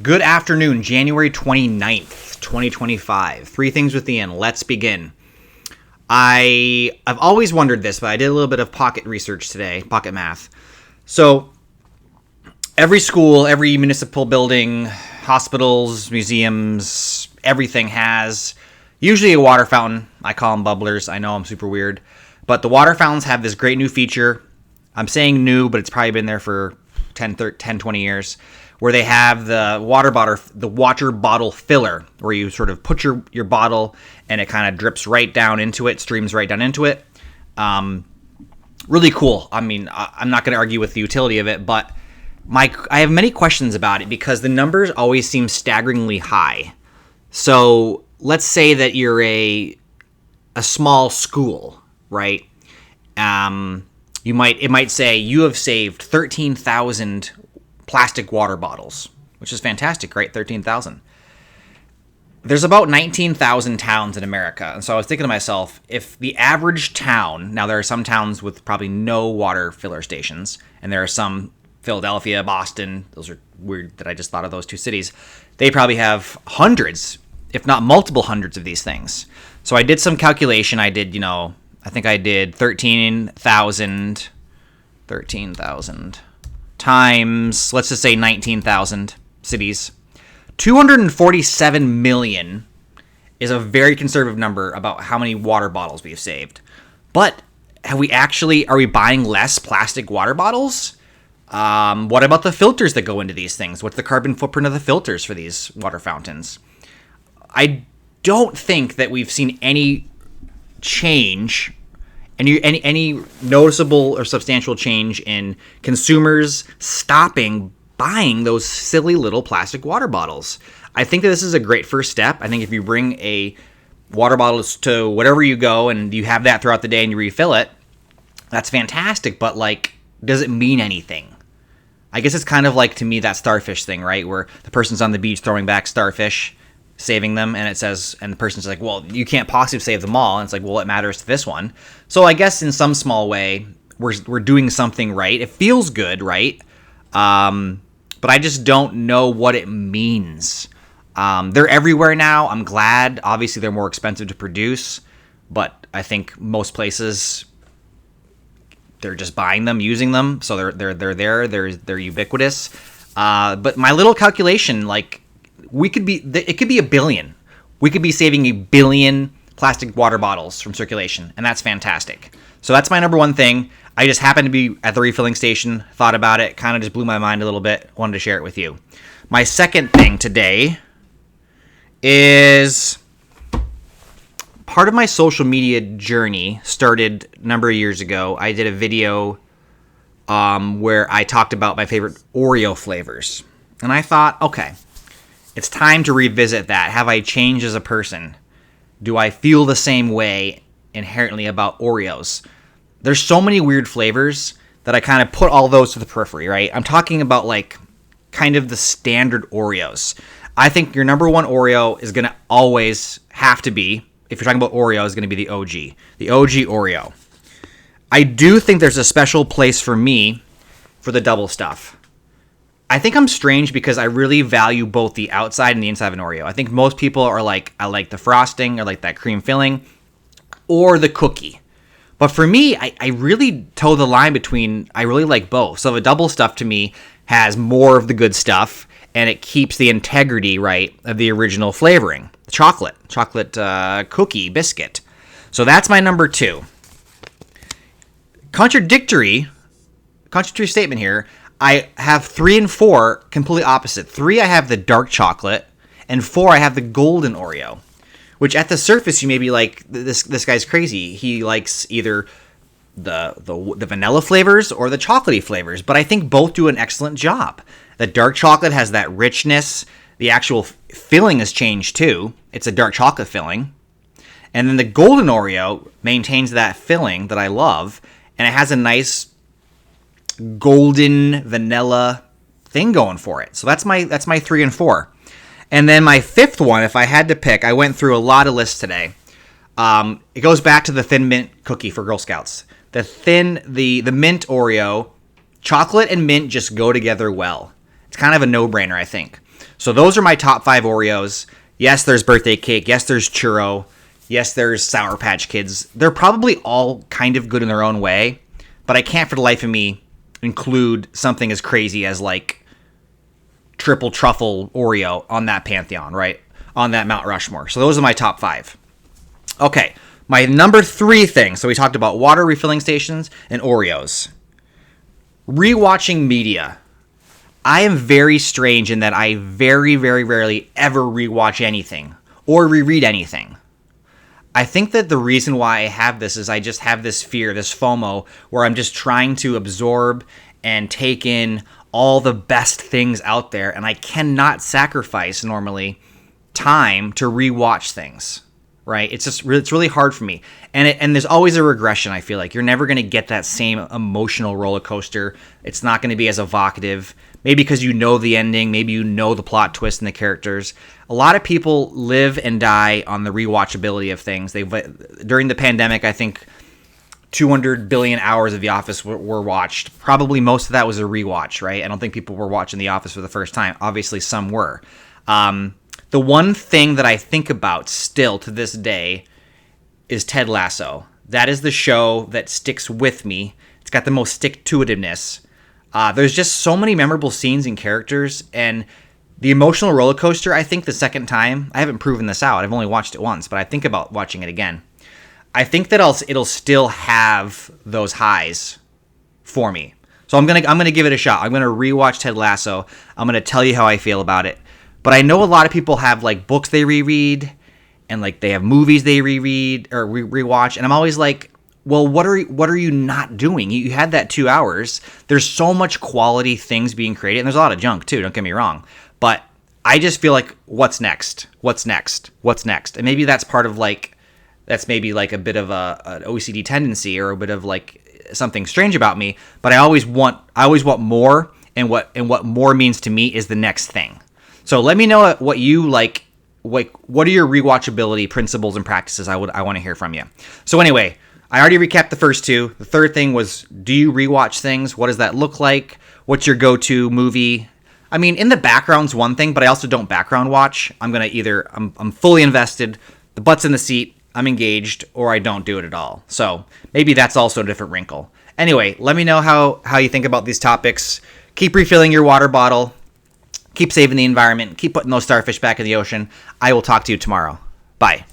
Good afternoon, January 29th, 2025. Three things with Ian. Let's begin. I've always wondered this, but I did a little bit of pocket research today, pocket math. So every school, every municipal building, hospitals, museums, everything has usually a water fountain. I call them bubblers. I know I'm super weird. But the water fountains have this great new feature. I'm saying new, but it's probably been there for 10, 20 years, where they have the water bottle filler, where you sort of put your bottle and it kind of drips right down into it, streams right down into it. Really cool. I mean, I'm not going to argue with the utility of it, but I have many questions about it because the numbers always seem staggeringly high. So let's say that you're a small school, right? It might say you have saved 13,000 plastic water bottles, which is fantastic, right? 13,000. There's about 19,000 towns in America. And so I was thinking to myself, if the average town, now there are some towns with probably no water filler stations, and there are some, Philadelphia, Boston, those are weird that I just thought of those two cities. They probably have hundreds, if not multiple hundreds of these things. So I did some calculation. I think I did 13,000 times, let's just say 19,000 cities. 247 million is a very conservative number about how many water bottles we've saved. But are we buying less plastic water bottles? What about the filters that go into these things? What's the carbon footprint of the filters for these water fountains? I don't think that we've seen any change, any noticeable or substantial change in consumers stopping buying those silly little plastic water bottles. I think that this is a great first step. I think if you bring a water bottle to wherever you go and you have that throughout the day and you refill it, that's fantastic. But does it mean anything? I guess it's kind of like, to me, that starfish thing, right? Where the person's on the beach throwing back starfish, saving them, and the person's like, well, you can't possibly save them all. And it's like, well, it matters to this one. So I guess in some small way, we're doing something right. It feels good, right? But I just don't know what it means. They're everywhere now. I'm glad. Obviously, they're more expensive to produce, but I think most places, they're just buying them, using them, so they're there. They're ubiquitous. But my little calculation, it could be a billion. We could be saving 1 billion plastic water bottles from circulation, and that's fantastic. So that's my number one thing. I just happened to be at the refilling station, thought about it, kind of just blew my mind a little bit, wanted to share it with you. My second thing today is part of my social media journey started a number of years ago. I did a video where I talked about my favorite Oreo flavors, and I thought, okay, it's time to revisit that. Have I changed as a person? Do I feel the same way inherently about Oreos? There's so many weird flavors that I kind of put all those to the periphery, right? I'm talking about kind of the standard Oreos. I think your number one Oreo is going to always have to be, if you're talking about Oreo, is going to be the OG Oreo. I do think there's a special place for me for the double stuff. I think I'm strange because I really value both the outside and the inside of an Oreo. I think most people are like, I like the frosting, or like that cream filling, or the cookie. But for me, I really toe the line between, I really like both. So the double stuff to me has more of the good stuff, and it keeps the integrity, right, of the original flavoring. Chocolate cookie biscuit. So that's my number two. Contradictory statement here. I have 3 and 4 completely opposite. 3, I have the dark chocolate, and 4, I have the golden Oreo, which at the surface you may be like, this guy's crazy. He likes either the vanilla flavors or the chocolatey flavors, but I think both do an excellent job. The dark chocolate has that richness. The actual filling has changed too. It's a dark chocolate filling. And then the golden Oreo maintains that filling that I love, and it has a nice golden vanilla thing going for it. So that's my 3 and 4. And then my 5th one, if I had to pick, I went through a lot of lists today. It goes back to the Thin Mint cookie for Girl Scouts. The mint Oreo, chocolate and mint just go together well. It's kind of a no-brainer, I think. So those are my top 5 Oreos. Yes, there's birthday cake. Yes, there's churro. Yes, there's Sour Patch Kids. They're probably all kind of good in their own way, but I can't for the life of me include something as crazy as like triple truffle Oreo on that pantheon, right? On that Mount Rushmore. So those are my top 5. Okay, my number 3 thing. So we talked about water refilling stations and Oreos. Rewatching media. I am very strange in that I very, very rarely ever rewatch anything or reread anything. I think that the reason why I have this is I just have this fear, this FOMO, where I'm just trying to absorb and take in all the best things out there, and I cannot sacrifice normally time to rewatch things, right? It's really hard for me. And there's always a regression, I feel like. You're never going to get that same emotional roller coaster. It's not going to be as evocative. Maybe because you know the ending, maybe you know the plot twist and the characters. A lot of people live and die on the rewatchability of things. During the pandemic, I think 200 billion hours of The Office were watched. Probably most of that was a rewatch, right? I don't think people were watching The Office for the first time. Obviously, some were. The one thing that I think about still to this day is Ted Lasso. That is the show that sticks with me. It's got the most stick-to-itiveness. There's just so many memorable scenes and characters, and the emotional roller coaster, I think the second time, I haven't proven this out, I've only watched it once, but I think about watching it again. I think that it'll still have those highs for me. So I'm gonna give it a shot. I'm gonna rewatch Ted Lasso. I'm gonna tell you how I feel about it. But I know a lot of people have like books they reread, and like they have movies they reread or rewatch, and I'm always like, well, what are you not doing? You had that 2 hours. There's so much quality things being created, and there's a lot of junk too, don't get me wrong. But I just feel like, what's next? What's next? What's next? And maybe that's part of like, that's maybe like a bit of an OCD tendency or a bit of like something strange about me. But I always want more, and what more means to me is the next thing. So let me know what you like. What are your rewatchability principles and practices? I want to hear from you. So anyway, I already recapped the first 2. The third thing was, do you rewatch things? What does that look like? What's your go-to movie? I mean, in the background's one thing, but I also don't background watch. I'm fully invested, the butt's in the seat, I'm engaged, or I don't do it at all. So maybe that's also a different wrinkle. Anyway, let me know how you think about these topics. Keep refilling your water bottle. Keep saving the environment. Keep putting those starfish back in the ocean. I will talk to you tomorrow. Bye.